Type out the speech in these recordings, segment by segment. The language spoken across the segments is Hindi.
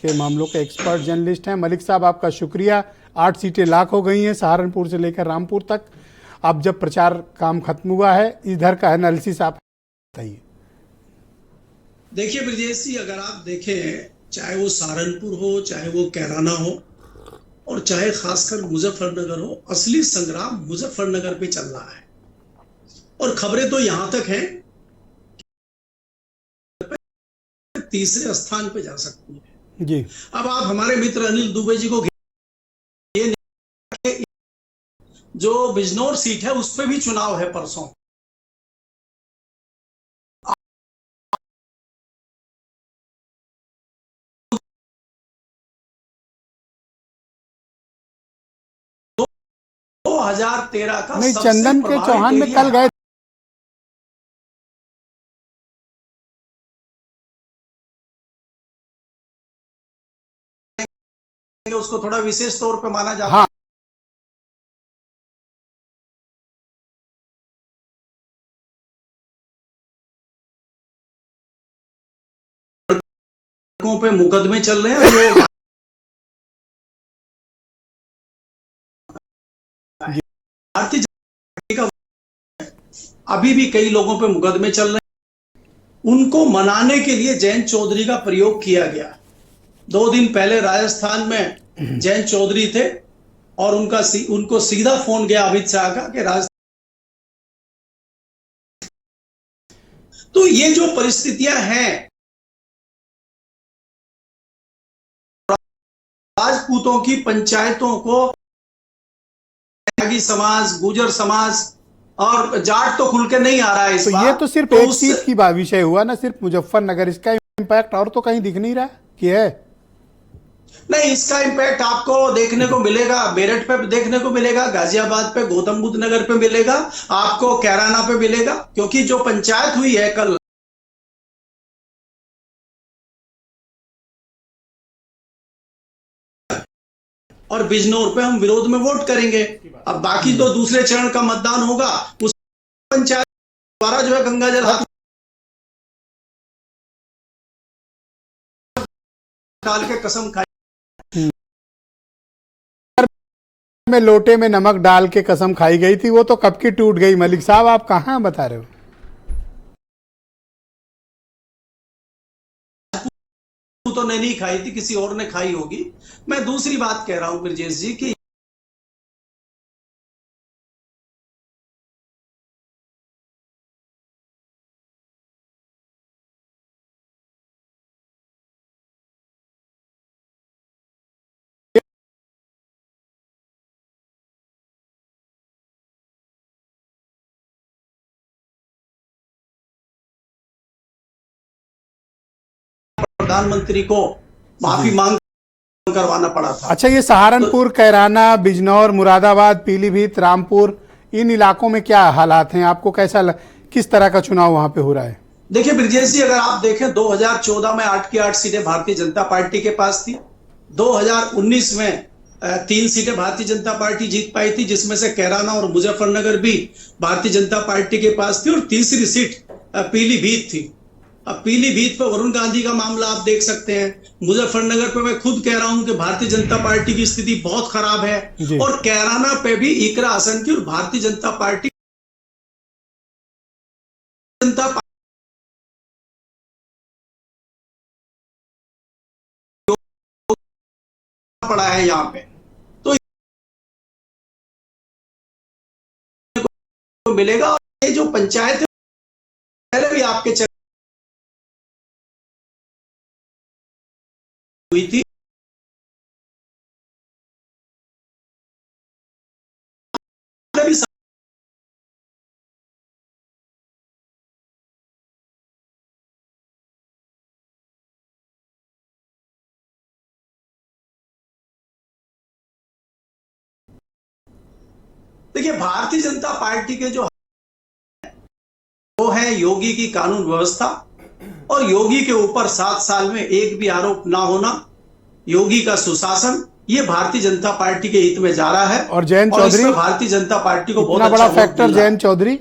के मामलों के एक्सपर्ट जर्नलिस्ट हैं। मलिक साहब, आपका शुक्रिया। 8 सीटें लाख हो गई हैं सहारनपुर से लेकर रामपुर तक। अब जब प्रचार काम खत्म हुआ है, इधर का एनालिसिस आप बताइए। देखिए ब्रजेश जी, अगर आप देखें, चाहे वो सहारनपुर हो, चाहे वो कैराना हो, और चाहे खासकर मुजफ्फरनगर हो, असली संग्राम मुजफ्फरनगर पे चल रहा है। और खबरें तो यहां तक हैं, तीसरे स्थान पे जा सकती है जी। अब आप हमारे मित्र अनिल दुबे जी को, जो बिजनौर सीट है उस पर भी चुनाव है परसों। दो 2013 का नहीं, सबसे चंदन के प्रभावित चौहान में एरिया कल गए उसको थोड़ा विशेष तौर पे माना जाता है। हाँ, पे मुकदमे चल रहे हैं जो भारतीय जनता पार्टी का, अभी भी कई लोगों पे मुकदमे चल रहे हैं। उनको मनाने के लिए जयंत चौधरी का प्रयोग किया गया। 2 दिन पहले राजस्थान में जयंत चौधरी थे और उनको सीधा फोन गया अमित शाह का कि तो ये जो परिस्थितियां हैं, राजपूतों की पंचायतों को समाज, गुजर समाज और जाट तो खुल के नहीं आ रहा है इस तो बार। ये तो सिर्फ एक सीट की विषय हुआ ना, सिर्फ मुजफ्फरनगर। इसका इम्पैक्ट और तो कहीं दिख नहीं रहा कि है। नहीं, इसका इम्पैक्ट आपको देखने को मिलेगा, मेरठ पे देखने को मिलेगा, गाजियाबाद पे, गौतम बुद्ध नगर पे मिलेगा, आपको कैराना पे मिलेगा, क्योंकि जो पंचायत हुई है कल, और बिजनौर पे हम विरोध में वोट करेंगे। अब बाकी तो दूसरे चरण का मतदान होगा, उस पंचायत द्वारा जो है गंगा जल हाथ डाल के कसम खाई, में लोटे में नमक डाल के कसम खाई गई थी, वो तो कब की टूट गई। मलिक साहब, आप कहां बता रहे हो? तो नहीं खाई थी, किसी और ने खाई होगी। मैं दूसरी बात कह रहा हूं ब्रजेश जी की प्रधानमंत्री को माफी मांग करवाना पड़ा था। अच्छा, ये सहारनपुर, कैराना, बिजनौर, मुरादाबाद, पीलीभीत, रामपुर, इन इलाकों में क्या हालात हैं? आपको किस तरह का चुनाव वहां पे हो रहा है? देखिए ब्रजेश जी, अगर आप देखें 2014 में 8 की 8 सीटें भारतीय जनता पार्टी के पास थी। 2019 में 3 सीटें भारतीय जनता पार्टी जीत पाई थी, जिसमें से कैराना और मुजफ्फरनगर भी भारतीय जनता पार्टी के पास थी, और तीसरी सीट पीलीभीत थी। अब पीलीभीत पे वरुण गांधी का मामला आप देख सकते हैं। मुजफ्फरनगर पे मैं खुद कह रहा हूं कि भारतीय जनता पार्टी की स्थिति बहुत खराब है, और कैराना पे भी इकरा हसन की और भारतीय जनता पार्टी पड़ा है यहाँ पे, तो मिलेगा। और ये जो पंचायत है, पहले भी आपके हुई थी, देखिए भारतीय जनता पार्टी के जो वो है योगी की कानून व्यवस्था, और योगी के ऊपर 7 साल में एक भी आरोप ना होना, योगी का सुशासन, ये भारतीय जनता पार्टी के हित में जा रहा है। और जयंत चौधरी, भारतीय जनता पार्टी को बहुत बड़ा फैक्टर जयंत चौधरी।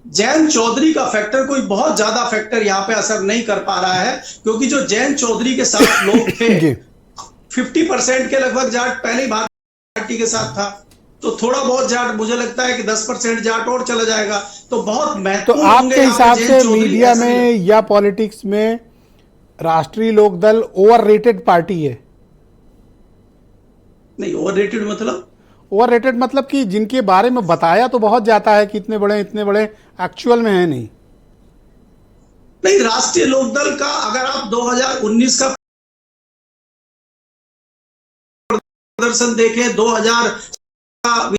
जयंत चौधरी का फैक्टर कोई बहुत ज्यादा फैक्टर यहाँ पे असर नहीं कर पा रहा है, क्योंकि जो जयंत चौधरी के साथ लोग थे 50% के लगभग जाट पहले ही भारतीय पार्टी के साथ था, तो थोड़ा बहुत जाट मुझे लगता है कि 10% जाट और चला जाएगा, तो बहुत तो महत्वपूर्ण आपके हिसाब से मीडिया में या पॉलिटिक्स में राष्ट्रीय लोकदल ओवररेटेड पार्टी है? नहीं, ओवररेटेड मतलब ओवररेटेड मतलब कि जिनके बारे में बताया तो बहुत जाता है कि इतने बड़े एक्चुअल में है नहीं। नहीं, राष्ट्रीय लोकदल का अगर आप 2019 का प्रदर्शन देखें, 2000 का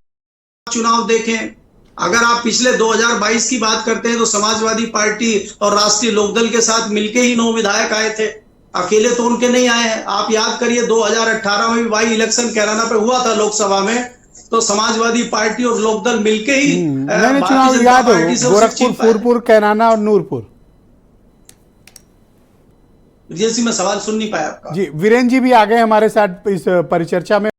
चुनाव देखें, अगर आप पिछले 2022 की बात करते हैं तो समाजवादी पार्टी और राष्ट्रीय लोकदल के साथ मिलके ही 9 विधायक आए थे, अकेले तो उनके नहीं आए हैं। आप याद करिए 2018 में भी बाई इलेक्शन कैराना पे हुआ था लोकसभा में, तो समाजवादी पार्टी और लोकदल मिलके ही मैंने चुनाव याद हो, गोरखपुर, फूलपुर, कैराना और नूरपुर। जी, मैं सवाल सुन नहीं पाया आपका। जी, वीरेंद्र जी भी आ गए हमारे साथ इस परिचर्चा में।